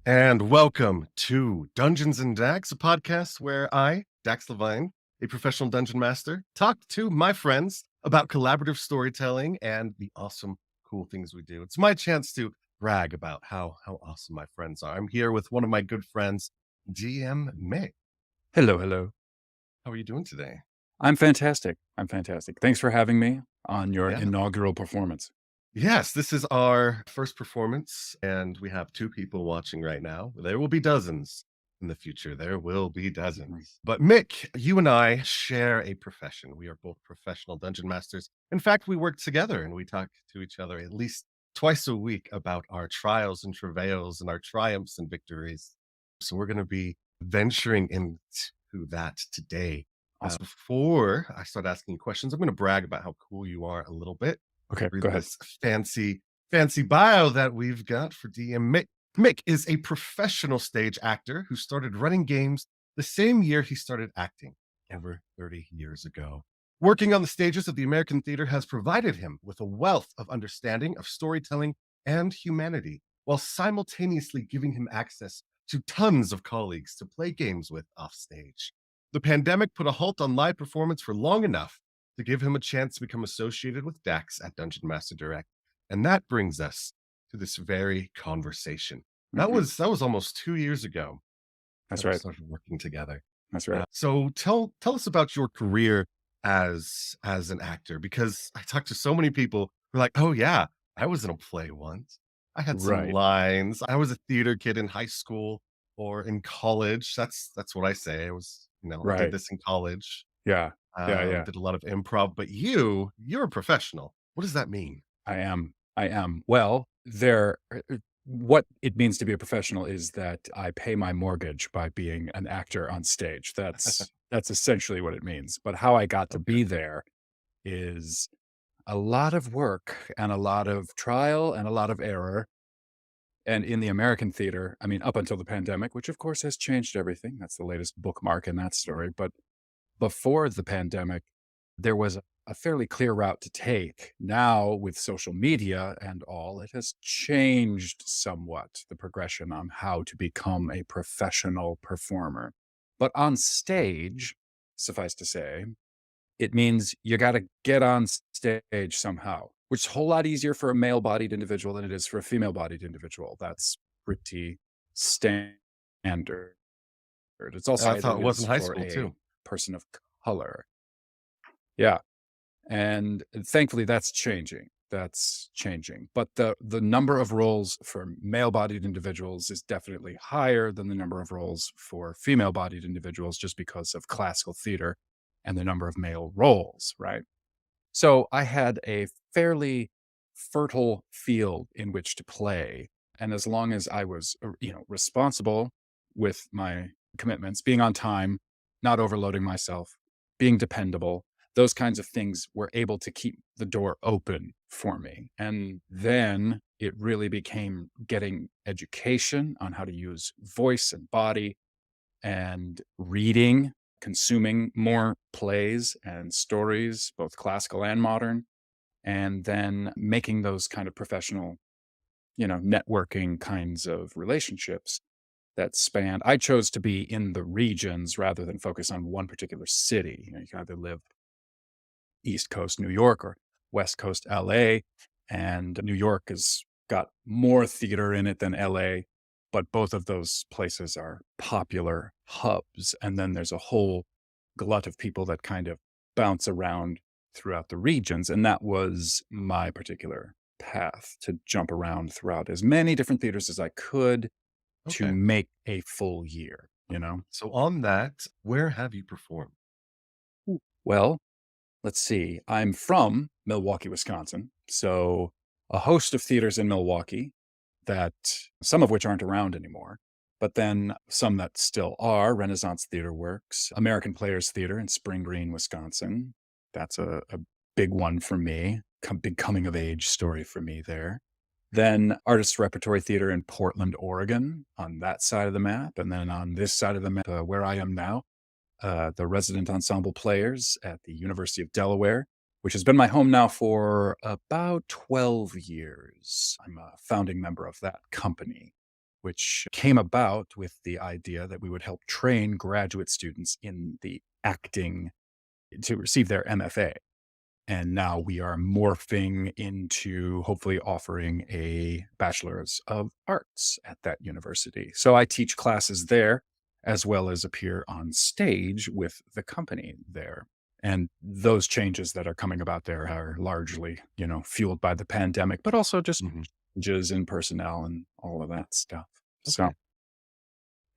And welcome to Dungeons and Dax, a podcast where I, Dax Levine, a professional dungeon master, talk to my friends about collaborative storytelling and the awesome, cool things we do. It's my chance to brag about how awesome my friends are. I'm here with one of my good friends, DM Mick. Hello, hello. How are you doing today? I'm fantastic. I'm fantastic. Thanks for having me on your Yeah. inaugural performance. Yes, this is our first performance, and we have two people watching right now. There will be dozens in the future. There will be Mm. dozens. But Mick, you and I share a profession. We are both professional dungeon masters. In fact, we work together and we talk to each other at least twice a week about our trials and travails and our triumphs and victories. So we're going to be venturing into that today. Awesome. Before I start asking you questions, I'm going to brag about how cool you are a little bit. Okay, Read go ahead. this fancy bio that we've got for DM Mick. Mick is a professional stage actor who started running games the same year he started acting, over 30 years ago. Working on the stages of the American theater has provided him with a wealth of understanding of storytelling and humanity, while simultaneously giving him access to tons of colleagues to play games with offstage. The pandemic put a halt on live performance for long enough to give him a chance to become associated with Dax at Dungeon Master Direct. And that brings us to this very conversation. That Mhm. was that was almost 2 years ago That's that we right. started working together. That's right. So tell us about your career as an actor, because I talked to so many people who are like, "Oh yeah, I was in a play once. I had some Right. lines. I was a theater kid in high school or in college." That's what I say. I did Right. this in college. Yeah. Yeah, yeah. Did a lot of improv, but you're a professional. What does that mean? I am. I am. Well, what it means to be a professional is that I pay my mortgage by being an actor on stage. That's essentially what it means. But how I got to Okay. be there is a lot of work and a lot of trial and a lot of error. And in the American theater, I mean, up until the pandemic, which of course has changed everything. That's the latest bookmark in that story. But before the pandemic, there was a fairly clear route to take. Now, with social media and all, it has changed somewhat the progression on how to become a professional performer. But on stage, suffice to say, it means you got to get on stage somehow, which is a whole lot easier for a male bodied individual than it is for a female bodied individual. That's pretty standard. It's also I higher thought than it it was is in high for school a too. person of color. Yeah. And thankfully that's changing. That's changing. But the number of roles for male bodied individuals is definitely higher than the number of roles for female bodied individuals just because of classical theater and the number of male roles, right? So I had a fairly fertile field in which to play. And as long as I was, responsible with my commitments, being on time, not overloading myself, being dependable, those kinds of things were able to keep the door open for me. And then it really became getting education on how to use voice and body and reading, consuming more plays and stories, both classical and modern, and then making those kind of professional, networking kinds of relationships that spanned. I chose to be in the regions rather than focus on one particular city. You can either live East Coast New York or West Coast LA, and New York has got more theater in it than LA, but both of those places are popular hubs. And then there's a whole glut of people that kind of bounce around throughout the regions. And that was my particular path, to jump around throughout as many different theaters as I could to Okay. make a full year, you know? So on that, where have you performed? Well, let's see. I'm from Milwaukee, Wisconsin. So a host of theaters in Milwaukee, that some of which aren't around anymore, but then some that still are. Renaissance Theater Works, American Players Theater in Spring Green, Wisconsin. That's a big one for me. Big coming of age story for me there. Then Artist Repertory Theater in Portland, Oregon, on that side of the map. And then on this side of the map, where I am now, the resident ensemble players at the University of Delaware, which has been my home now for about 12 years. I'm a founding member of that company. which came about with the idea that we would help train graduate students in the acting to receive their MFA. And now we are morphing into hopefully offering a bachelor's of arts at that university. So I teach classes there as well as appear on stage with the company there. And those changes that are coming about there are largely, fueled by the pandemic, but also just Mhm. changes in personnel and all of that stuff. So Okay.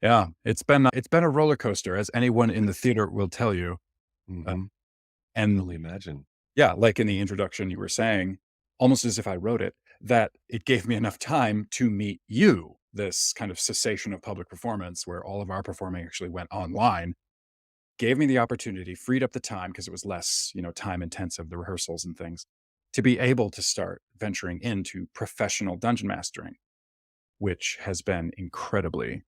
yeah, it's been a roller coaster, as anyone in the theater will tell you. Uh, Mhm. and Really imagine. yeah, like in the introduction you were saying, almost as if I wrote it, that it gave me enough time to meet you, this kind of cessation of public performance where all of our performing actually went online, gave me the opportunity, freed up the time because it was less, time intensive, the rehearsals and things, to be able to start venturing into professional dungeon mastering, which has been incredibly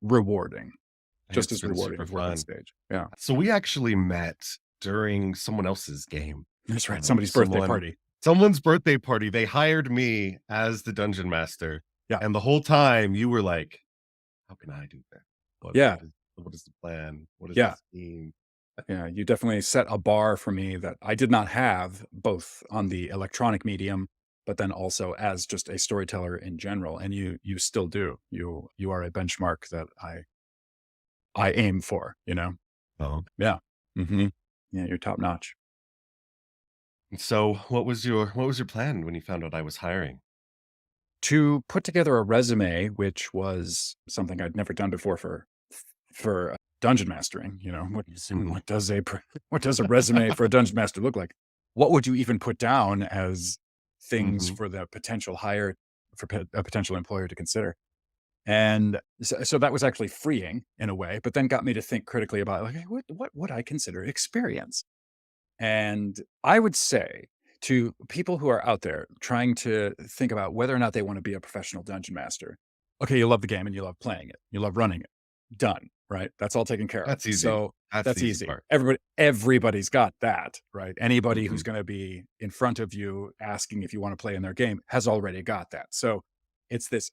rewarding, just It's as been rewarding super as work on fun. stage. Yeah. So we actually met during someone else's game. That's right. Somebody's birthday Someone party. someone's birthday party. They hired me as the dungeon master, Yeah. and the whole time you were like, "How can I do that? What Yeah. what is what is the plan? What is the Yeah. scheme?" Yeah, you definitely set a bar for me that I did not have, both on the electronic medium, but then also as just a storyteller in general. And you still do. You are a benchmark that I aim for. Oh. Yeah. Hmm. Yeah, you're top notch. So what was your plan when you found out I was hiring? To put together a resume, which was something I'd never done before for dungeon mastering. Mhm. What does a resume for a dungeon master look like? What would you even put down as things Mhm. for the potential hire for a potential employer to consider? And so that was actually freeing in a way, but then got me to think critically about, like, "Hey, what would I consider experience?" And I would say to people who are out there trying to think about whether or not they want to be a professional dungeon master, okay, you love the game and you love playing it, you love running it. Done, right? That's all taken care of. That's easy. So That's the that's easy easy. part. Everybody's got that, right? Anybody who's Mhm. going to be in front of you asking if you want to play in their game has already got that. So it's the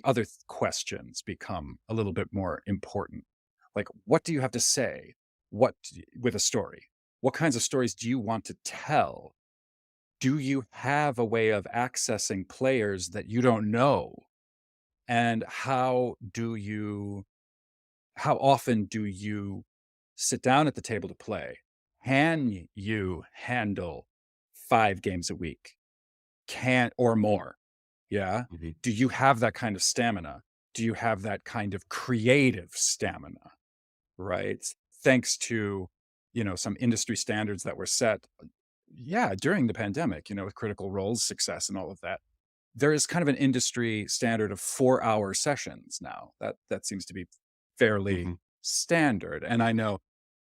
other questions become a little bit more important. Like, what do you have to say? With a story? What kinds of stories do you want to tell? Do you have a way of accessing players that you don't know? And how often do you sit down at the table to play? Can you handle 5 games a week? Can or more? Yeah? Mhm. Do you have that kind of stamina? Do you have that kind of creative stamina? Right? Thanks to, some industry standards that were set, yeah, during the pandemic, with Critical Role's success and all of that. There is kind of an industry standard of 4-hour sessions now. That seems to be fairly Mhm. standard. And I know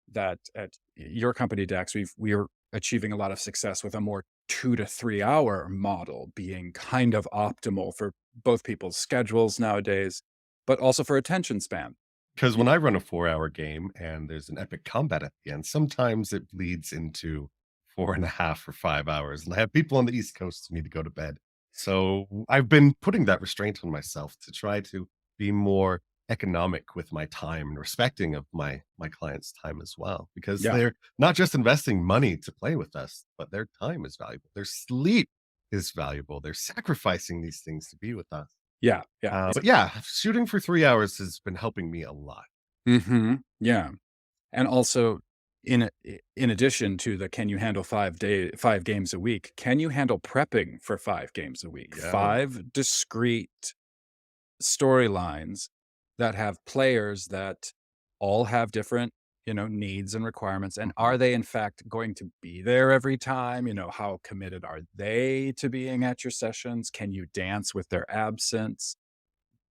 that at your company, Dax, we're achieving a lot of success with a more 2 to 3 hour model being kind of optimal for both people's schedules nowadays, but also for attention span. 'Cause Y- when I run a 4-hour game and there's an epic combat at the end, sometimes it bleeds into 4.5 or 5 hours, and I have people on the East Coast who need to go to bed. So, I've been putting that restraint on myself to try to be more economic with my time and respecting of my clients' time as well, because Yeah. they're not just investing money to play with us, but their time is valuable. Their sleep is valuable. They're sacrificing these things to be with us. Yeah. Yeah. But yeah, shooting for 3 hours has been helping me a lot. Yeah. And also, in addition to the can you handle 5 games a week, can you handle prepping for 5 games a week? Yeah. 5 discrete storylines that have players that all have different, needs and requirements, and Mhm. are they in fact going to be there every time? How committed are they to being at your sessions? Can you dance with their absence?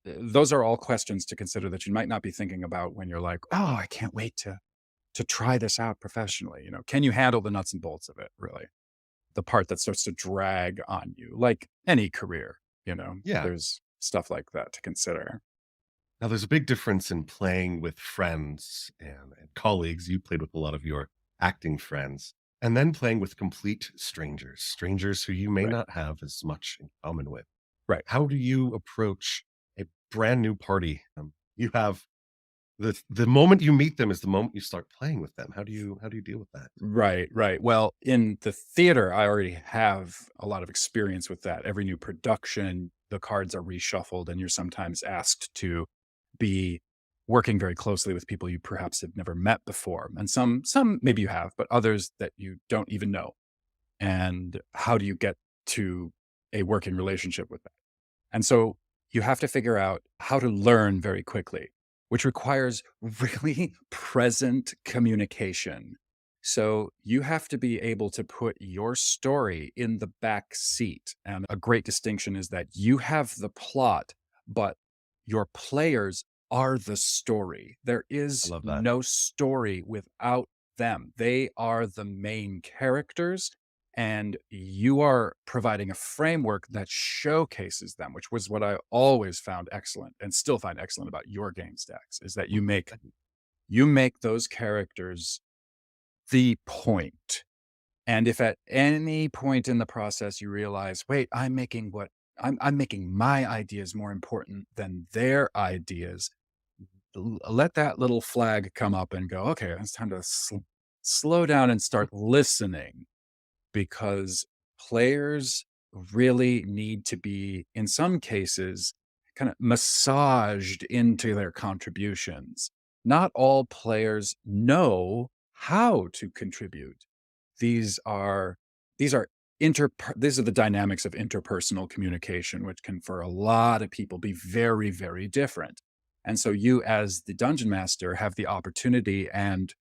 Those are all questions to consider that you might not be thinking about when you're like, "Oh, I can't wait to try this out professionally." Can you handle the nuts and bolts of it, really? The part that starts to drag on you, like any career, Yeah. there's stuff like that to consider. Now there's a big difference in playing with friends and colleagues. You played with a lot of your acting friends, and then playing with complete strangers, strangers who you may Right. not have as much in common with. Right. How do you approach a brand new party. You have the moment you meet them is the moment you start playing with them. How do you deal with that? Right, right. Well, in the theater, I already have a lot of experience with that. Every new production, the cards are reshuffled, and you're sometimes asked to be working very closely with people you perhaps have never met before. And some maybe you have, but others that you don't even know. And how do you get to a working relationship with that? And so you have to figure out how to learn very quickly, which requires really present communication. So you have to be able to put your story in the back seat. And a great distinction is that you have the plot, but your players are the story. There I is love that. no story without them. They are the main characters, and you are providing a framework that showcases them, which was what I always found excellent and still find excellent about your games, Dax, is that you make those characters the point. And if at any point in the process you realize, wait, I'm making my ideas more important than their ideas, let that little flag come up and go, okay, it's time to slow down and start listening, because players really need to be, in some cases, kind of massaged into their contributions. Not all players know how to contribute. These are these are these are the dynamics of interpersonal communication, which can for a lot of people be very, very different. And so you as the dungeon master have the opportunity and,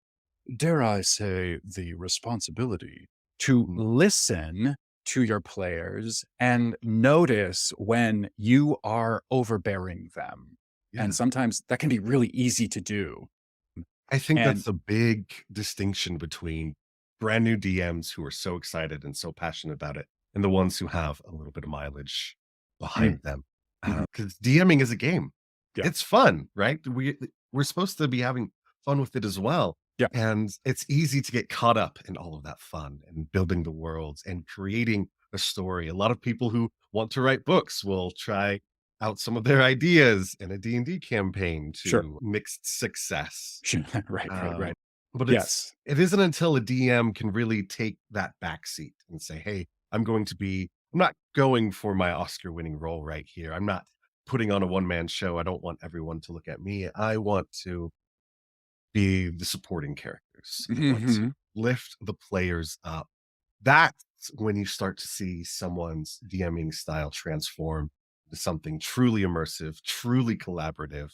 dare I say, the responsibility to Mhm. listen to your players and notice when you are overbearing them. And Yeah. sometimes that can be really easy to do. I think And that's a big distinction between brand new DMs who are so excited and so passionate about it, and the ones who have a little bit of mileage mm, behind them. mhm, Because DMing is a game. yeah, It's fun, right? We're supposed to be having fun with it as well, yeah, and it's easy to get caught up in all of that fun and building the worlds and creating a story. A lot of people who want to write books will try out some of their ideas in a D&D campaign sure. to mixed success. Sure. Right, right, Um, right. but Yes. it isn't until a DM can really take that back seat and say, "Hey, I'm not going for my Oscar-winning role right here. I'm not putting on a one-man show. I don't want everyone to look at me. I want to be the supporting characters. I want to Mhm. lift the players up." That's when you start to see someone's DMing style transform to something truly immersive, truly collaborative,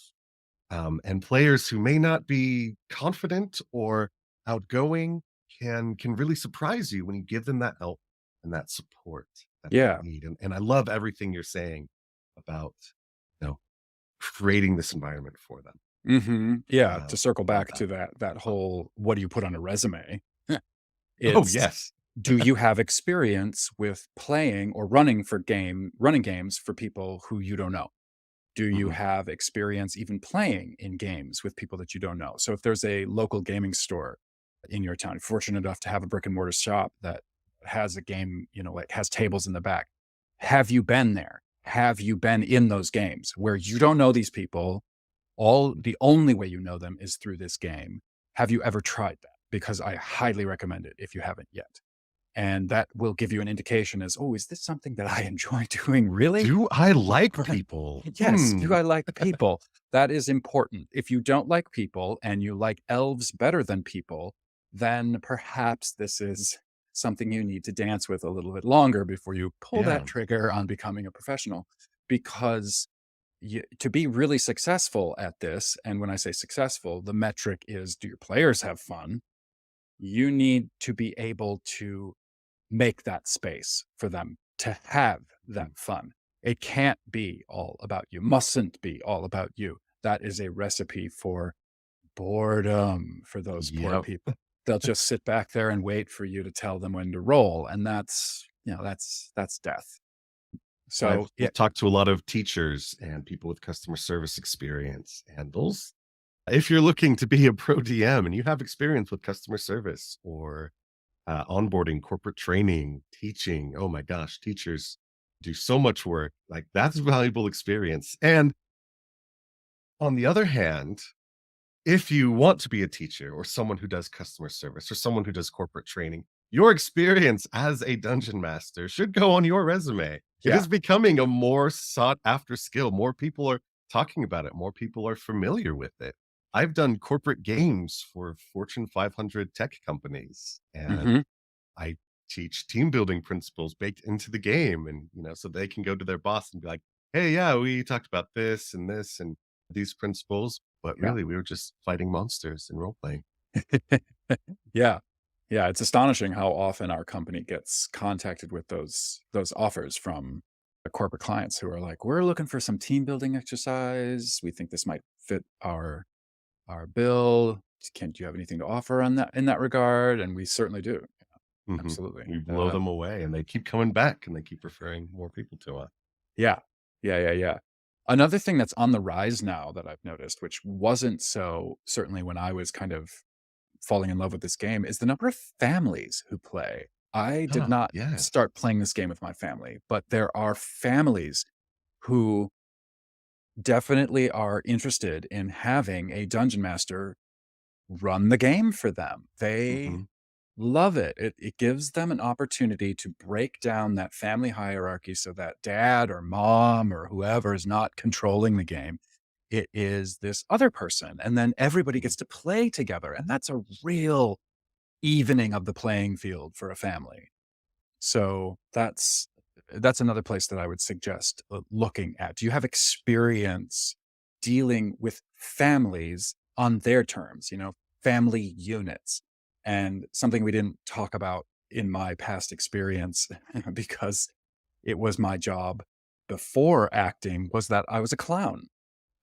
and players who may not be confident or outgoing can really surprise you when you give them that help and that support that they Yeah. need. And I love everything you're saying about, you know, creating this environment for them. Mhm. Yeah, to circle I love back that. to that whole, what do you put on a resume? Oh It's, yes. do you have experience with playing or running games for people who you don't know? Do you Mhm. have experience even playing in games with people that you don't know? So if there's a local gaming store in your town, fortunate enough to have a brick and mortar shop that has a game, like has tables in the back. Have you been there? Have you been in those games where you don't know these people? The only way you know them is through this game. Have you ever tried that? Because I highly recommend it if you haven't yet. And that will give you an indication as, oh, is this something that I enjoy doing? Really? Do I like people? Yes. Do Hmm. I like people? That is important. If you don't like people and you like elves better than people, then perhaps this is something you need to dance with a little bit longer before you pull Yeah. that trigger on becoming a professional. Because to be really successful at this, and when I say successful, the metric is, do your players have fun? You need to be able to make that space for them to have that Mm. fun. It can't be all about you, mustn't be all about you. That is a recipe for boredom for those poor Yep. people. They'll just sit back there and wait for you to tell them when to roll. And that's death. So I've talked to a lot of teachers and people with customer service experience, and those if you're looking to be a pro DM and you have experience with customer service or onboarding, corporate training, teaching, oh my gosh, teachers do so much work. Like that's valuable experience. And On the other hand, if you want to be a teacher or someone who does customer service or someone who does corporate training, your experience as a dungeon master should go on your resume. It Yeah. is becoming a more sought after skill. More people are talking about it, more people are familiar with it. I've done corporate games for Fortune 500 tech companies, and Mhm. I teach team building principles baked into the game, and so they can go to their boss and be like, "Hey, yeah, we talked about this and these principles, but Yeah. really we were just fighting monsters in role playing." Yeah. Yeah, it's astonishing how often our company gets contacted with those offers from the corporate clients who are like, "We're looking for some team building exercise. We think this might fit our bill. Can do you have anything to offer on that in that regard?" And we certainly do. Mhm. Absolutely. We blow them away and they keep coming back and they keep referring more people to us. Yeah. Yeah, yeah, yeah. Another thing that's on the rise now that I've noticed, which wasn't so certainly when I was kind of falling in love with this game, is the number of families who play. I did Oh, not yes. start playing this game with my family, but there are families who definitely are interested in having a dungeon master run the game for them. They Mhm. love it. It gives them an opportunity to break down that family hierarchy so that dad or mom or whoever is not controlling the game. It is this other person, and then everybody Mhm. gets to play together, and that's a real evening of the playing field for a family. So that's another place that I would suggest looking at. Do you have experience dealing with families on their terms, family units? And something we didn't talk about in my past experience because it was my job before acting was that I was a clown.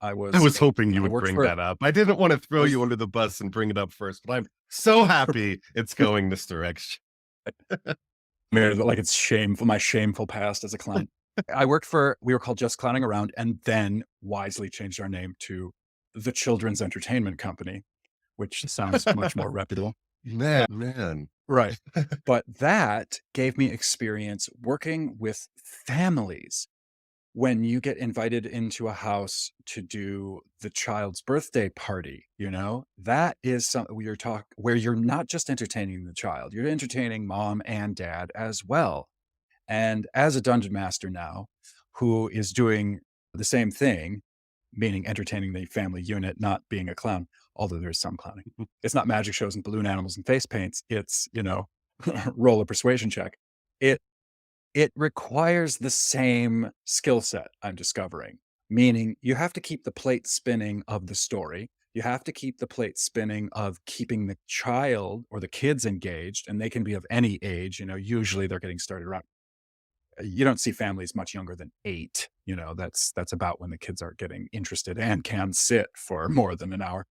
I I was was hoping you I would worked bring for that up. I didn't wanna I throw was you under the bus and bring it up first, but I'm so happy it's going this direction. like it's shameful, my shameful past as a clown. We were called Just Clowning Around and then wisely changed our name to the Children's Entertainment Company, which sounds much more reputable. Man, Uh, man. right. But that gave me experience working with families. When you get invited into a house to do the child's birthday party, that is something where you're not just entertaining the child, you're entertaining mom and dad as well. And as a dungeon master now, who is doing the same thing, meaning entertaining the family unit, not being a clown, although there's some clowning. It's not magic shows and balloon animals and face paints. It's, roll a persuasion check. It it requires the same skill set, I'm discovering, meaning you have to keep the plate spinning of the story. You have to keep the plate spinning of keeping the child or the kids engaged, and they can be of any age. Usually they're getting started around. You don't see families much younger than 8. That's about when the kids are getting interested and can sit for more than an hour,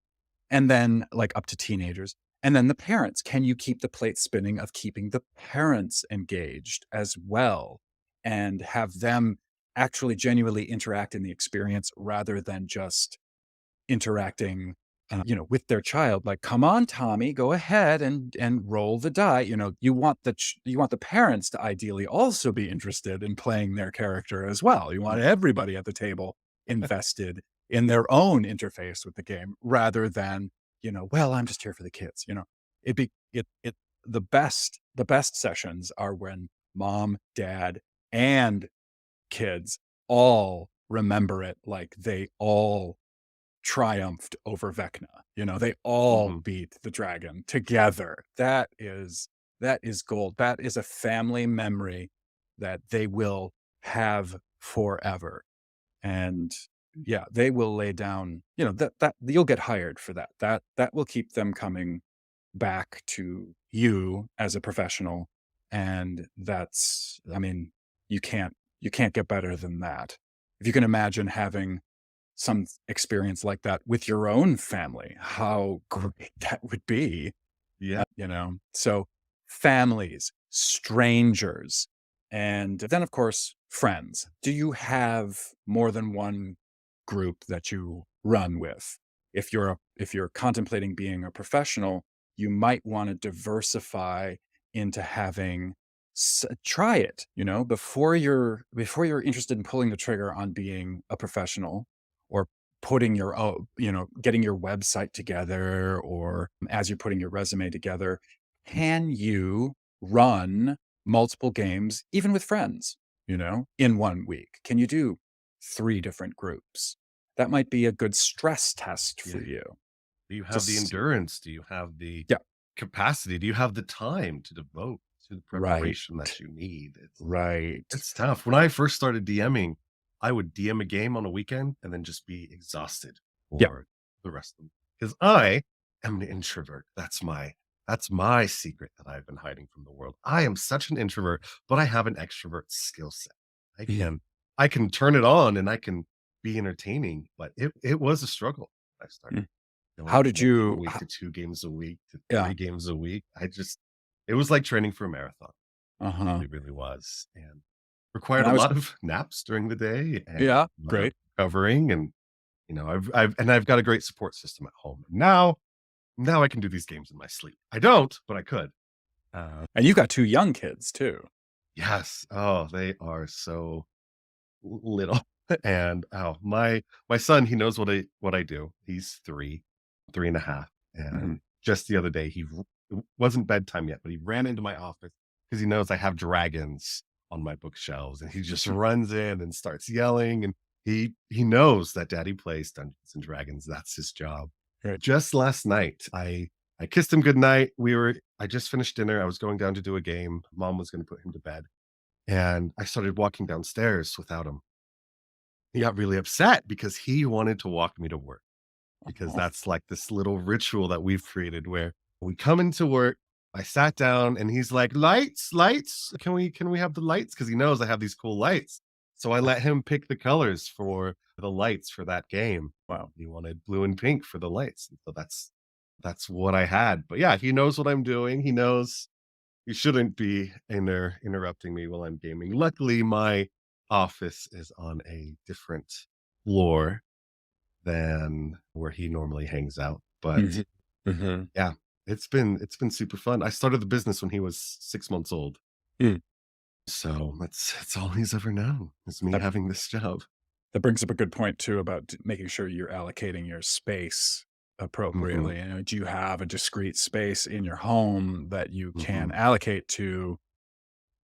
and then, like, up to teenagers, and then the parents. Can you keep the plate spinning of keeping the parents engaged as well, and have them actually genuinely interact in the experience rather than just interacting, with their child, like, "Come on, Tommy, go ahead and roll the die." You want the parents to ideally also be interested in playing their character as well. You want everybody at the table invested in their own interface with the game rather than, "Well, I'm just here for the kids," It be it the best sessions are when mom, dad, and kids all remember it like they all triumphed over Vecna. They all Mhm. beat the dragon together. That is gold. That is a family memory that they will have forever. And yeah, they will lay down, that you'll get hired for that. That will keep them coming back to you as a professional. And I mean, you can't get better than that. If you can imagine having some experience like that with your own family, how great that would be, Yeah. So, families, strangers, and then, of course, friends. Do you have more than one group that you run with? If you're contemplating being a professional, you might wanna diversify into having try it, before you're interested in pulling the trigger on being a professional or putting your getting your website together, or as you're putting your resume together, can you run multiple games even with friends, in 1 week? Can you do 3 different groups? That might be a good stress test Yeah. for you Do you to have the see. endurance? Do you have the Yeah, capacity? Do you have the time to devote to the right, preparation that you need? right. It's tough. When I first started DMing, I would DM a game on a weekend and then just be exhausted Yeah. for the rest of them. Because I am an introvert. That's my secret that I've been hiding from the world. I am such an introvert, but I have an extrovert skill set. I Mhm. can I can turn it on and I can be entertaining, but it was a struggle. I started Mm. going How from did 1 game a you week to 2 games a week to Yeah, 3 games a week. It was like training for a marathon. uh-huh, Really, really was, and and required a I was lot of naps during the day and yeah, a lot of great. recovering, and, I've got a great support system at home. Now I can do these games in my sleep. I don't, but I could. And you've got 2 young kids too. Yes. Oh, they are so little. And, oh, my son, he knows what I do. He's 3, 3.5, Mhm. and just the other day, it wasn't bedtime yet, but he ran into my office because he knows I have dragons on my bookshelves, and he just runs in and starts yelling, and he knows that daddy plays Dungeons& and Dragons. That's his job. Right. Just last night, I kissed him goodnight. I just finished dinner. I was going down to do a game. Mom was gonna put him to bed, and I started walking downstairs without him. He got really upset because he wanted to walk me to work, because Oh, that's like this little ritual that we've created where we come into work, I sat down and he's like, "Lights, lights, can we have the lights?" Because he knows I have these cool lights. So I let him pick the colors for the lights for that game. wow. He wanted blue and pink for the lights. So that's what I had. But yeah, he knows what I'm doing. He knows you shouldn't be in there interrupting me while I'm gaming. Luckily, my office is on a different floor than where he normally hangs out. But Mhm. Mhm. yeah, it's been super fun. I started the business when he was 6 months old. Mm. So that's all he's ever known is me That having this job. that brings up a good point too about making sure you're allocating your space Hmm. appropriately. Do you have a discrete space in your home that you can Hmm. allocate to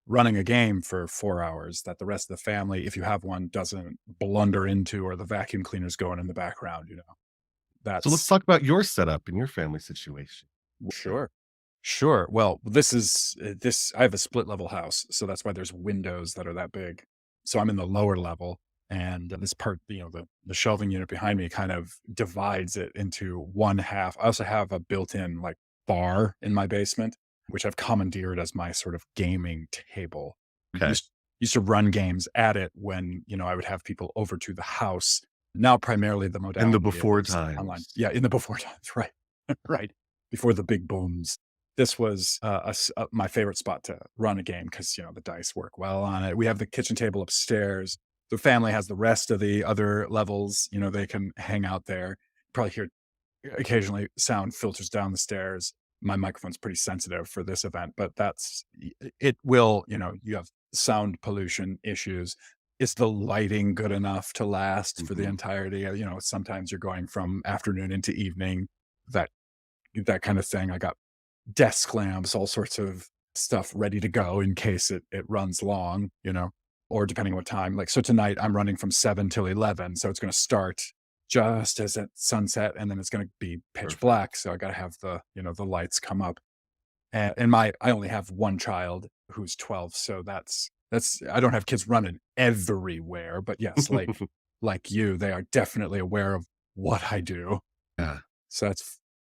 running a game for 4 hours that the rest of the family, if you have one, doesn't blunder into, or the vacuum cleaner's going in the background? So let's That's talk about your setup in your family situation. Sure. Sure. Well, this I have a split level house, so that's why there's windows that are that big. So I'm in the lower level, and this part, the shelving unit behind me kind of divides it into one half. I also have a built-in like bar in my basement, which I've commandeered as my sort of gaming table. Okay. Used to run games at it when, I would have people over to the house. Now primarily the In the modality before is online. times. Yeah, in the before times, right. Right. Before the big booms. This was, my favorite spot to run a game because, the dice work well on it. We have the kitchen table upstairs. The family has the rest of the other levels, they can hang out there. Probably hear occasionally sound filters down the stairs. My microphone's pretty sensitive for this event, but it will, you have sound pollution issues. Is the lighting good enough to last for the Hmm. entirety? Sometimes you're going from afternoon into evening, that that kind of thing. I got desk lamps, all sorts of stuff ready to go in case it runs long, or depending what time. Like, so tonight I'm running from 7 till 11, so it's going to start just as at sunset, and then it's going to be pitch Perfect. black. So I got to have the lights come up. And I only have one child who's 12, so that's I don't have kids running everywhere, but yes, like you, they are definitely aware of what I do. Yeah. So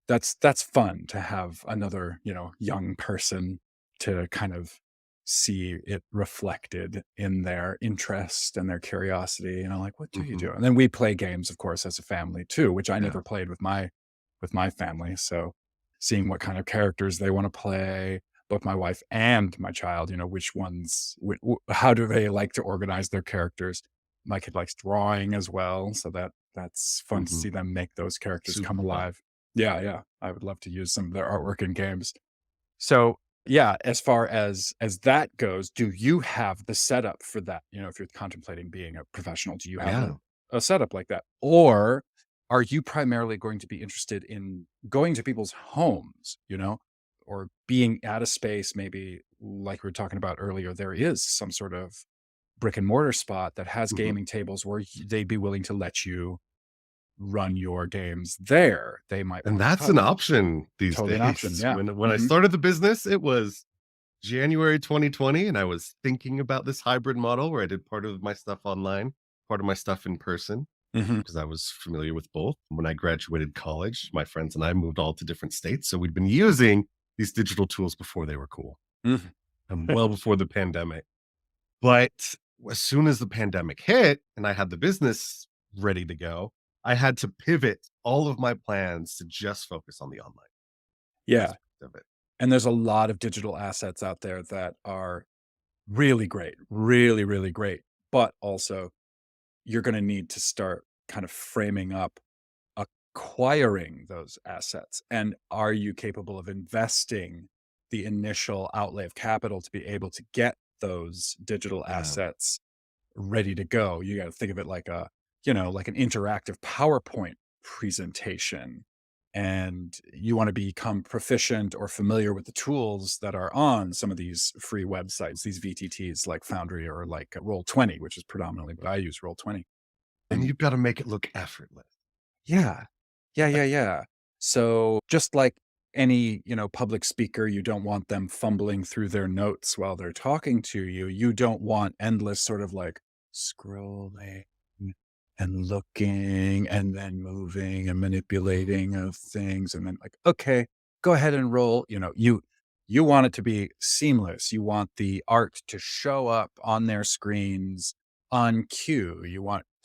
that's fun to have another, young person to kind of see it reflected in their interest and their curiosity, like, "What do you Hmm. do?" And then we play games, of course, as a family too, which I Yeah. never played with my family. So seeing what kind of characters they want to play, both my wife and my child, which ones, how do they like to organize their characters? My kid likes drawing as well, so that's fun to Hmm. see them make those characters come Super fun. alive. Yeah, yeah. I would love to use some of their artwork in games. So, yeah, as far as that goes, do you have the setup for that? If you're contemplating being a professional, do you have Yeah. that? a setup like that? Or are you primarily going to be interested in going to people's homes, or being at a space, maybe like we were talking about earlier, there is some sort of brick and mortar spot that has Mhm. gaming tables where they'd be willing to let you run your games there. They might And want to that's an cut option these totally an option. days. Yeah. When I Mhm. started the business, it was January 2020, and I was thinking about this hybrid model where I did part of my stuff online, part of my stuff in person, Mhm. because I was familiar with both. When I graduated college, my friends and I moved all to different states, so we'd been using these digital tools before they were cool, Mhm. and well before the pandemic. But as soon as the pandemic hit and I had the business ready to go, I had to pivot all of my plans to just focus on the online Yeah. aspect of it. And there's a lot of digital assets out there that are really great, really, really great. But also, you're going to need to start kind of framing up acquiring those assets. And are you capable of investing the initial outlay of capital to be able to get those digital Yeah. assets ready to go? You got to think of it like like an interactive PowerPoint presentation. And you want to become proficient or familiar with the tools that are on some of these free websites, these VTTs like Foundry or like Roll20, which is predominantly what I use, Roll20. And you've gotta make it look effortless. Yeah. Yeah, yeah, yeah. So, just like any, public speaker, you don't want them fumbling through their notes while they're talking to you. You don't want endless sort of like scrolling and looking and then moving and manipulating of things and then like, okay, go ahead and roll. You want it to be seamless. You want the art to show up on their screens on cue.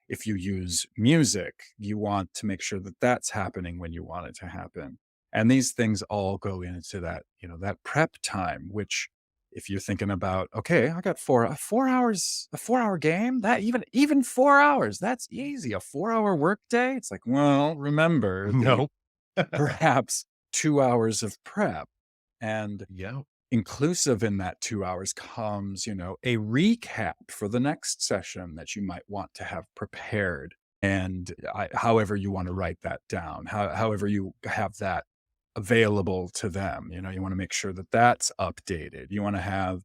If you use music, you want to make sure that that's happening when you want it to happen. And these things all go into that prep time, which if you're thinking about, okay, I got 4 hours, a 4 hour game, that even 4 hours, that's easy. A 4 hour workday. It's like, well, remember the No. perhaps 2 hours of prep. And Yeah. inclusive in that 2 hours comes, a recap for the next session that you might want to have prepared. And however you want to write that down, however you have that available to them, you want to make sure that that's updated. You want to have,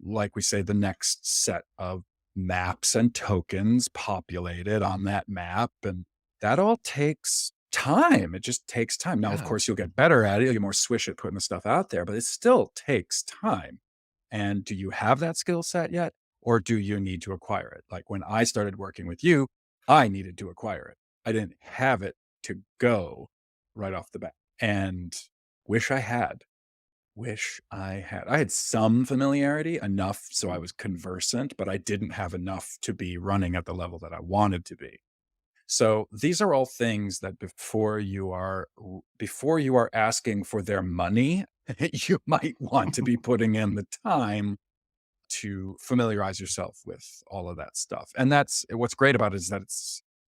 like we say, the next set of maps and tokens populated on that map. And that all takes time. It just takes time. Now, of Yeah. course, you'll get better at it. You'll get more swish at putting the stuff out there, but it still takes time. And do you have that skill set yet? Or do you need to acquire it? Like when I started working with you, I needed to acquire it. I didn't have it to go right off the bat. And wish I had. Wish I had. I had some familiarity, enough so I Mhm. was conversant, but I didn't have enough to be running at the level that I wanted to be. So these are all things that before you are asking for their money, you might want to be putting in the time to familiarize yourself with all of that stuff. And that's what's great about it, is that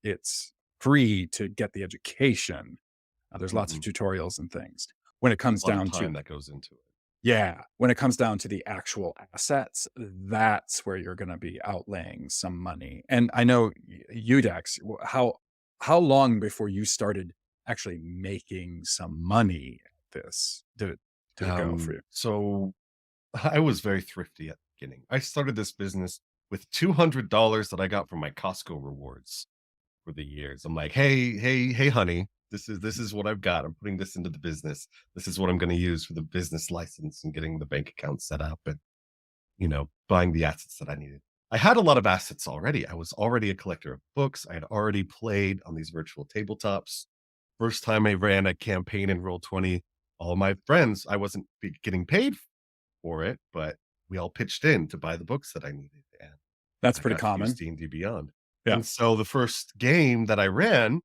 it's free to get the education. There's lots of Mhm. tutorials and things. When it There's comes a lot of down to time that goes into it. yeah. When it comes down to the actual assets, that's where you're gonna be outlaying some money. And I know you, Dax, how long before you started actually making some money at this did it go for you? So I was very thrifty at the beginning. I started this business with $200 that I got from my Costco rewards for the years. I'm like, hey, honey, this is what I've got. I'm putting this into the business. This is what I'm going to use for the business license and getting the bank account set up and buying the assets that I needed. I had a lot of assets already. I was already a collector of books. I had already played on these virtual tabletops. First time I ran a campaign in Roll20, all my friends, I wasn't getting paid for it, but we all pitched in to buy the books that I needed, and That's I pretty got to use common. D&D Beyond. Yeah. And so the first game that I ran,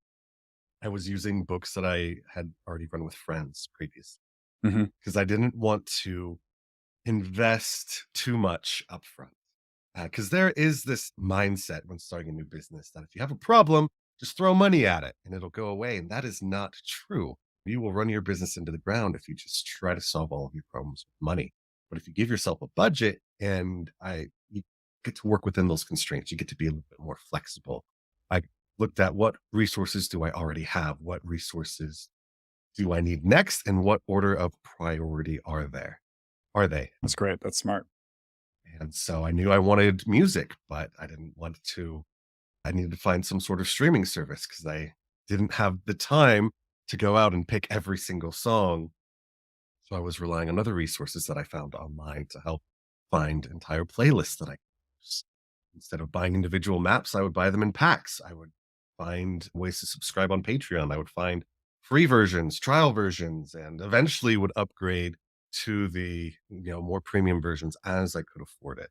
I was using books that I had already run with friends previously Mhm. because I didn't want to invest too much upfront. Because there is this mindset when starting a new business that if you have a problem, just throw money at it and it'll go away. And that is not true. You will run your business into the ground if you just try to solve all of your problems with money. But if you give yourself a budget and you get to work within those constraints, you get to be a little bit more flexible. I looked at what resources do I already have? What resources do I need next? And what order of priority are they? That's great. That's smart. And so I knew I wanted music, but I didn't want to I needed to find some sort of streaming service because I didn't have the time to go out and pick every single song. So I was relying on other resources that I found online to help find entire playlists that I could use. Instead of buying individual maps, I would buy them in packs. I would find ways to subscribe on Patreon. I would find free versions, trial versions, and eventually would upgrade to the more premium versions as I could afford it.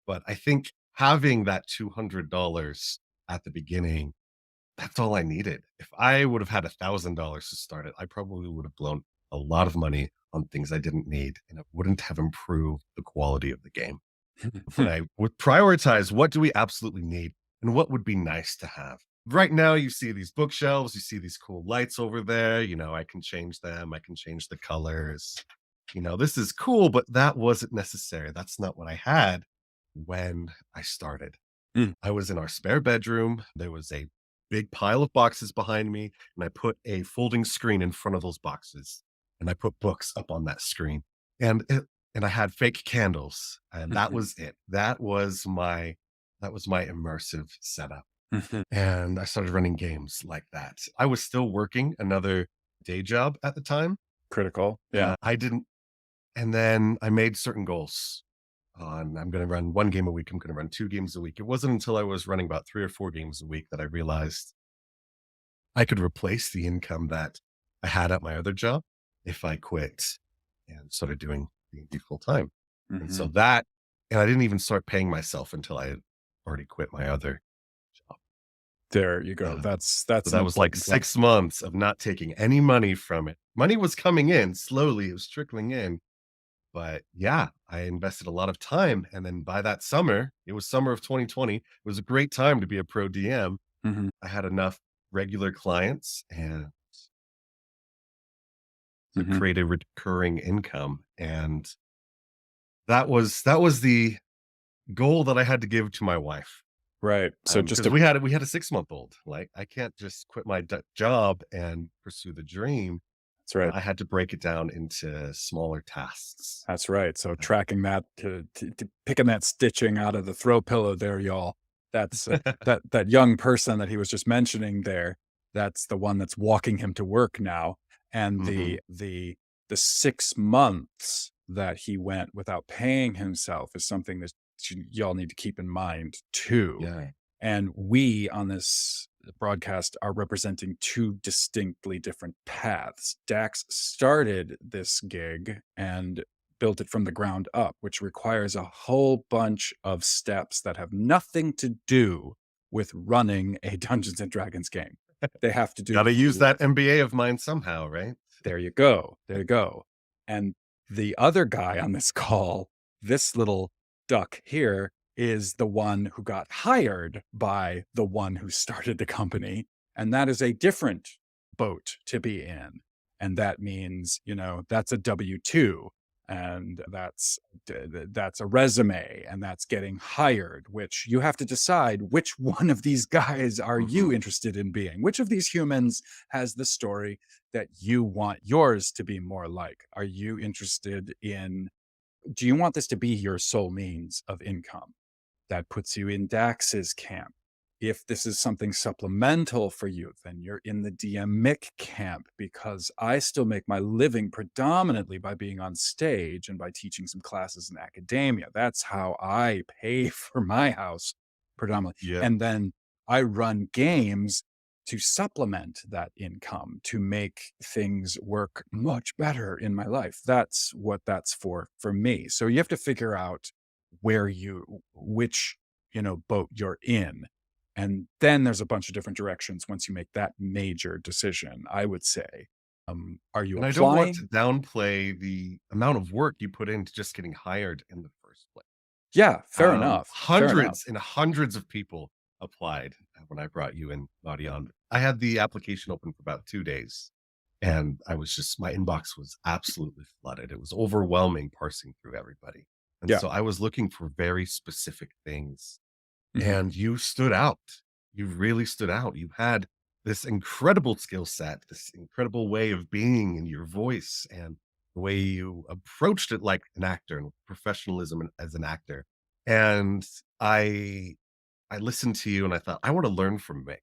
But I think having that $200 at the beginning, that's all I needed. If I would have had $1,000 to start it, I probably would have blown a lot of money on things I didn't need, and it wouldn't have improved the quality of the game. But I would prioritize what do we absolutely need and what would be nice to have. Right now, you see these bookshelves, you see these cool lights over there. I can change them, I can change the colors. This is cool, but that wasn't necessary. That's not what I had when I started. Mm. I was in our spare bedroom. There was a big pile of boxes behind me, and I put a folding screen in front of those boxes, and I put books up on that screen. And I had fake candles, and that Mhm. was it. That was my immersive setup. Mhm. And I started running games like that. I was still working another day job at the time. Critical. Yeah. I didn't and then I made certain goals on I'm going to run 1 game a week. I'm going to run 2 games a week. It wasn't until I was running about 3 or 4 games a week that I realized I could replace the income that I had at my other job if I quit and started doing D&D full time. And so Mhm. that, and I didn't even start paying myself until I had already quit my other job. There you go. Uh, so That's an that was like important one. 6 months of not taking any money from it. Money was coming in slowly, it was trickling in. But yeah, I invested a lot of time. And then by that summer, it was summer of 2020. It was a great time to be a pro DM. Mhm. I had enough regular clients and to Mhm. create a recurring income. And that was the goal that I had to give to my wife. Right. So just Because to we had a 6-month-old. Like I can't just quit my job and pursue the dream. That's right. I had to break it down into smaller tasks. That's right. So tracking that to picking that stitching out of the throw pillow there, y'all. That's that young person that he was just mentioning there. That's the one that's walking him to work now. And Hmm. the 6 months that he went without paying himself is something that y'all need to keep in mind too. Yeah. And we on this broadcast are representing two distinctly different paths. Dax started this gig and built it from the ground up, which requires a whole bunch of steps that have nothing to do with running a Dungeons and Dragons game. They have to do Got to use that MBA of mine somehow, right? there you go. There you go. And the other guy on this call, this little duck here, is the one who got hired by the one who started the company. And that is a different boat to be in. And that means, that's a W 2 and that's a resume and that's getting hired, which you have to decide which one of these guys are you Mhm. interested in being? Which of these humans has the story that you want yours to be more like? Are you interested in, do you want this to be your sole means of income? That puts you in Dax's camp. If this is something supplemental for you, then you're in the DM Mick camp because I still make my living predominantly by being on stage and by teaching some classes in academia. That's how I pay for my house predominantly. Yep. And then I run games to supplement that income to make things work much better in my life. That's what that's for me. So you have to figure out which boat you're in, and then there's a bunch of different directions once you make that major decision, I would say. Are you And I don't want applying? to downplay the amount of work you put into just getting hired in the first place. Yeah, fair enough, fair enough. Hundreds and hundreds of people applied when I brought you in, Audion. I had the application open for about 2 days, and my inbox was absolutely flooded. It was overwhelming parsing through everybody. And Yeah. so I was looking for very specific things, Mhm. and you stood out. you really stood out. You had this incredible skill set, this incredible way of being and your voice and the way you approached it like an actor and professionalism as an actor. And I I listened to you and I thought, I want to learn from Mick.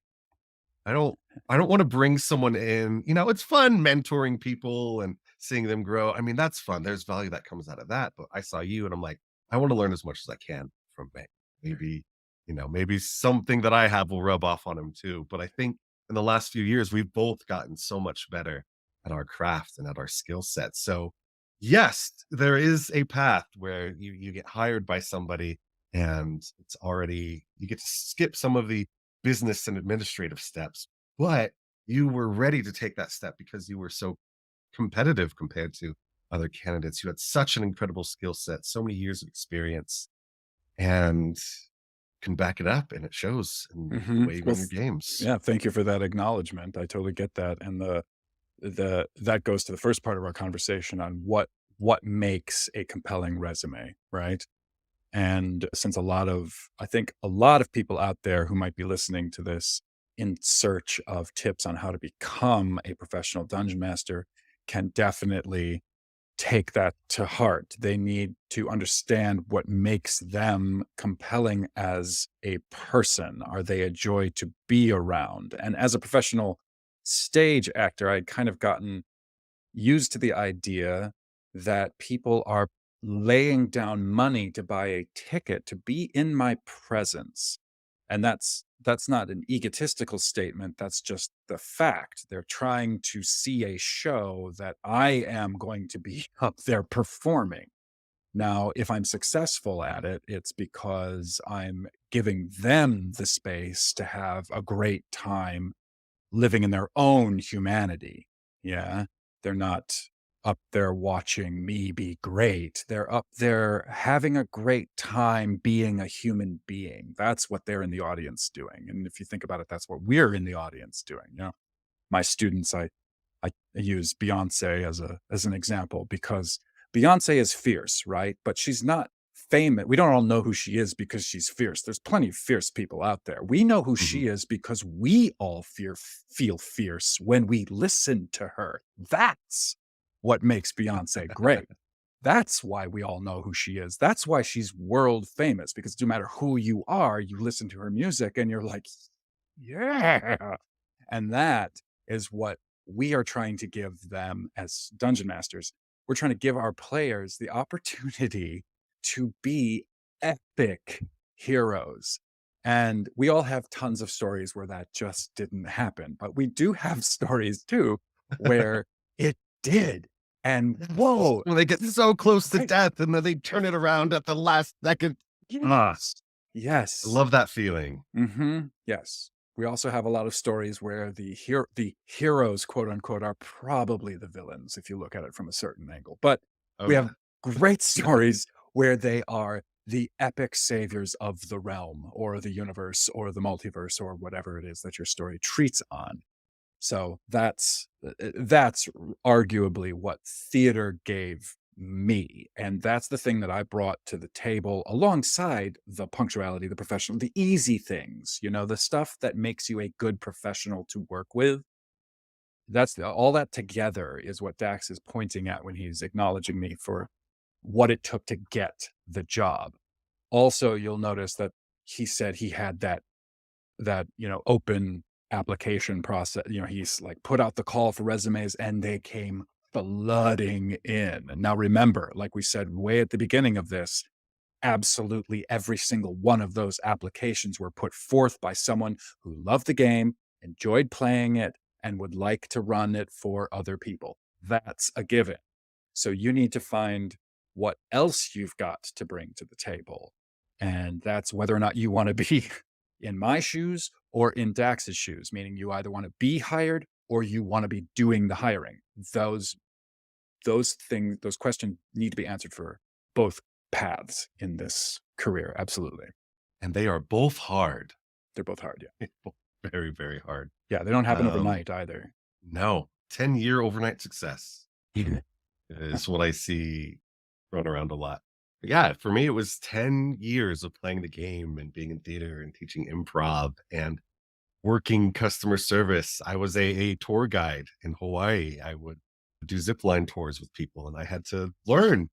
I don't I don't wanna bring someone in, it's fun mentoring people and seeing them grow. I mean, that's fun. There's value that comes out of that, but I saw you and I'm like, I wanna learn as much as I can from Mick. Maybe, maybe something that I have will rub off on him too. But I think in the last few years, we've both gotten so much better at our craft and at our skill set. So, yes, there is a path where you get hired by somebody and it's already you get to skip some of the business and administrative steps, but you were ready to take that step because you were so competitive compared to other candidates. You had such an incredible skill set, so many years of experience, and can back it up, and it shows in the way you Well, win your games. yeah, thank you for that acknowledgement. I totally get that. And the that goes to the first part of our conversation on what makes a compelling resume, right? And since I think a lot of people out there who might be listening to this in search of tips on how to become a professional dungeon master can definitely take that to heart. They need to understand what makes them compelling as a person. Are they a joy to be around? And as a professional stage actor, I'd kind of gotten used to the idea that people are laying down money to buy a ticket to be in my presence. And that's not an egotistical statement, that's just the fact. They're trying to see a show that I am going to be up there performing. Now, if I'm successful at it, it's because I'm giving them the space to have a great time living in their own humanity. Yeah. They're not up there watching me be great. They're up there having a great time being a human being. That's what they're in the audience doing. And if you think about it, that's what we're in the audience doing. My students, I use Beyonce as an example because Beyonce is fierce, right? But she's not famous. We don't all know who she is because she's fierce. There's plenty of fierce people out there. We know who Mhm. she is because we all feel fierce when we listen to her. That's what makes Beyonce great. That's why we all know who she is. That's why she's world famous because no matter who you are, you listen to her music and you're like, yeah. And that is what we are trying to give them as dungeon masters. We're trying to give our players the opportunity to be epic heroes. And we all have tons of stories where that just didn't happen, but we do have stories too where it did. And Yes. whoa, When they get so close to right? death and then they turn it around at the last second. Ah, Yes. I Yes. love that feeling. Yes. We also have a lot of stories where the heroes, quote unquote, are probably the villains if you look at it from a certain angle. But we Oh, have great stories where they are the epic saviors of the realm or the universe or the multiverse or whatever it is that your story treats on. So that's arguably what theater gave me, and that's the thing that I brought to the table alongside the punctuality, the professional, the easy things, the stuff that makes you a good professional to work with. All that together is what Dax is pointing at when he's acknowledging me for what it took to get the job. Also, you'll notice that he said he had that open application process. He's like put out the call for resumes and they came flooding in. And now remember, like we said way at the beginning of this, absolutely every single one of those applications were put forth by someone who loved the game, enjoyed playing it, and would like to run it for other people. That's a given. So you need to find what else you've got to bring to the table. And that's whether or not you want to be in my shoes or in Dax's shoes, meaning you either want to be hired or you want to be doing the hiring. Those questions need to be answered for both paths in this career. Absolutely. and they are both hard. They're both hard. Yeah. Very, very hard. Yeah. They don't happen Um, overnight either. no, 10-year overnight success Yeah. is what I see thrown around a lot. But yeah, for me, it was 10 years of playing the game and being in theater and teaching improv. And working customer service. I was a tour guide in Hawaii. I would do zipline tours with people, and I had to learn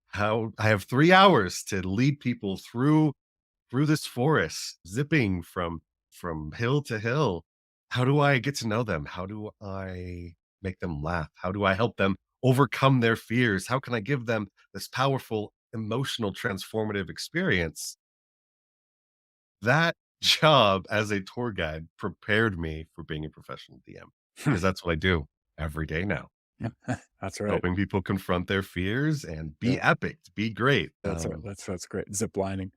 how I have 3 hours to lead people through this forest, zipping from hill to hill. How do I get to know them? How do I make them laugh? How do I help them overcome their fears? How can I give them this powerful, emotional, transformative experience? That job as a tour guide prepared me for being a professional DM because that's what I do every day now, That's right. helping people confront their fears and Yeah, be epic, be great. that's right. That's great. A zip lining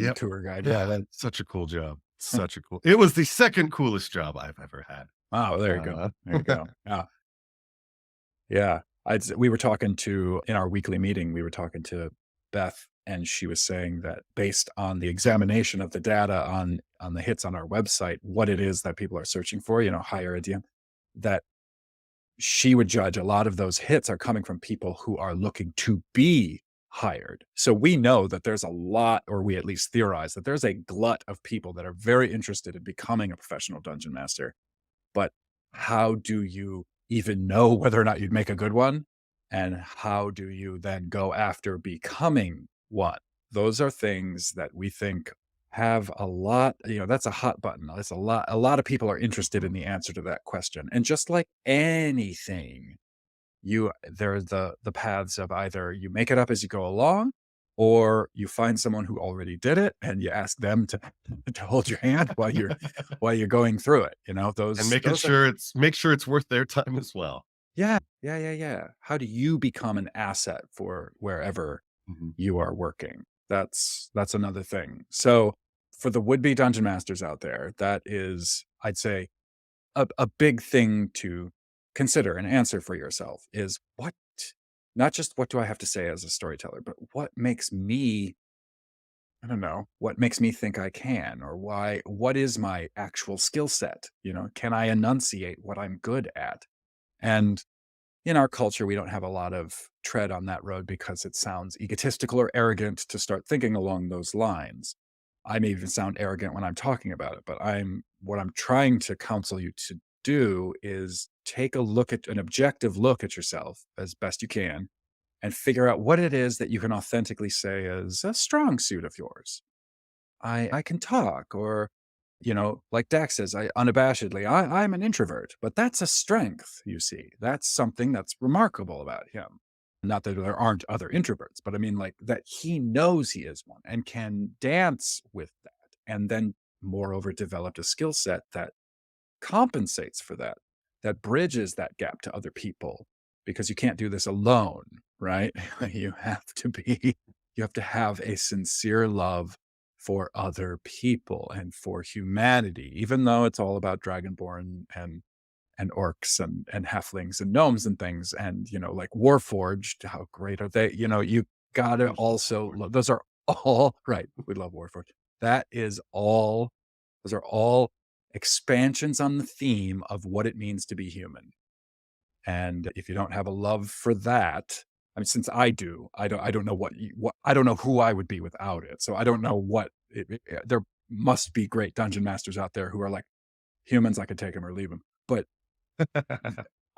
Yep. tour guide. Yeah. Such a cool job. Such a cool it was the 2nd coolest job I've ever had. Oh, there you go. Uh, There you go. Yeah. Yeah. We were talking to, in our weekly meeting, we were talking to Beth, and she was saying that based on the examination of the data on the hits on our website, what it is that people are searching for, hire a DM, that she would judge a lot of those hits are coming from people who are looking to be hired. So we know that there's a lot, or we at least theorize that there's a glut of people that are very interested in becoming a professional dungeon master. But how do you even know whether or not you'd make a good one? And how do you then go after becoming one? Those are things that we think have a lot, that's a hot button. That's a lot of people are interested in the answer to that question. And just like anything, there are the paths of either you make it up as you go along, or you find someone who already did it and you ask them to to hold your hand while you're going through it. and Those are make sure it's worth their time as well. yeah, yeah, yeah, yeah. How do you become an asset for wherever Mhm. you are working? That's another thing. So for the would-be dungeon masters out there, that is, I'd say, a big thing to consider and answer for yourself is what, not just what do I have to say as a storyteller, but what makes me, I don't know, what makes me think I can, or what is my actual skill set? Can I enunciate what I'm good at? And in our culture, we don't have a lot of tread on that road because it sounds egotistical or arrogant to start thinking along those lines. I may even sound arrogant when I'm talking about it, but what I'm trying to counsel you to do is take an objective look at yourself as best you can and figure out what it is that you can authentically say is a strong suit of yours. I can talk, or like Dax says, I unabashedly, I'm an introvert, but that's a strength, you see. That's something that's remarkable about him. Not that there aren't other introverts, but I mean, like, that he knows he is one and can dance with that. And then, moreover, developed a skill set that compensates for that, that bridges that gap to other people, because you can't do this alone, right? you have to be, you have to have a sincere love for other people and for humanity, even though it's all about dragonborn and orcs and halflings and gnomes and things. And, like Warforged, how great are they? You gotta Love also, Warforged. those are all right. We love Warforged. That is all, those are all expansions on the theme of what it means to be human. And if you don't have a love for that, I mean, since I don't know I don't know who I would be without it. So I don't know there must be great dungeon masters out there who are like, humans, I could take them or leave them. But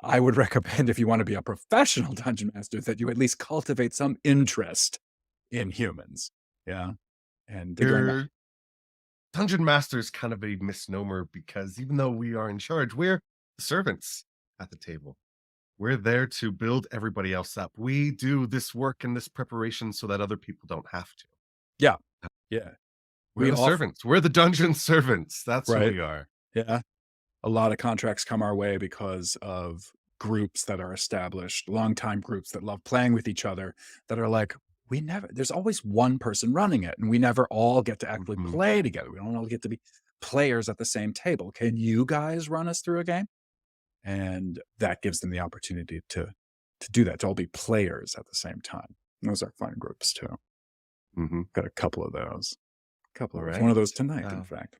I would recommend, if you want to be a professional dungeon master, that you at least cultivate some interest in humans. Yeah. And again, Your dungeon master is kind of a misnomer because even though we are in charge, we're the servants at the table. We're there to build everybody else up. We do this work and this preparation so that other people don't have to. yeah, yeah. We're We the offer, servants. We're the dungeon servants. That's who right. we are. Yeah. A lot of contracts come our way because of groups that are established, longtime groups that love playing with each other, that are like, there's always one person running it, and we never all get to actually Mhm. play together. We don't all get to be players at the same table. Can you guys run us through a game? And that gives them the opportunity to do that, to all be players at the same time. And those are fun groups too. Mhm. Got a couple of those. Couple All of those. One of right. those tonight, in Uh, fact.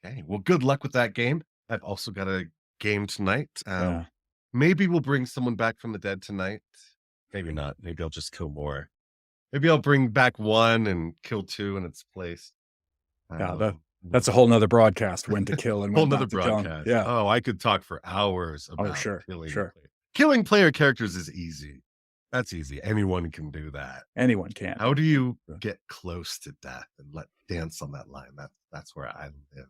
okay. Well, good luck with that game. I've also got a game tonight. Yeah. Maybe we'll bring someone back from the dead tonight. Maybe not. Maybe I'll just kill more. Maybe I'll bring back one and kill two in its place. Yeah. Um, That's a whole nother broadcast, when to kill and Whole when nother not to kill 'em. broadcast. Yeah. Oh, I could talk for hours Oh, about sure, killing sure. killing player characters is easy. That's easy. Anyone can do that. Anyone can. How do you Yeah. get close to death and let dance on that line? That's where I live.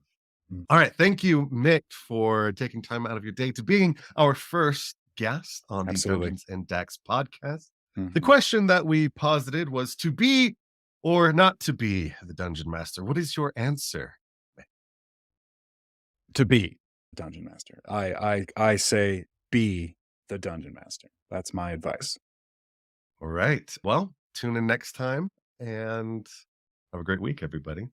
Mm. All right. Thank you, Mick, for taking time out of your day to being our first guest on the Absolutely. Dungeons and Dax podcast. The Mhm. question that we posited was to be or not to be the dungeon master. What is your answer? To be a dungeon master. I say be the dungeon master. That's my advice. All right. Well, tune in next time and have a great week, everybody.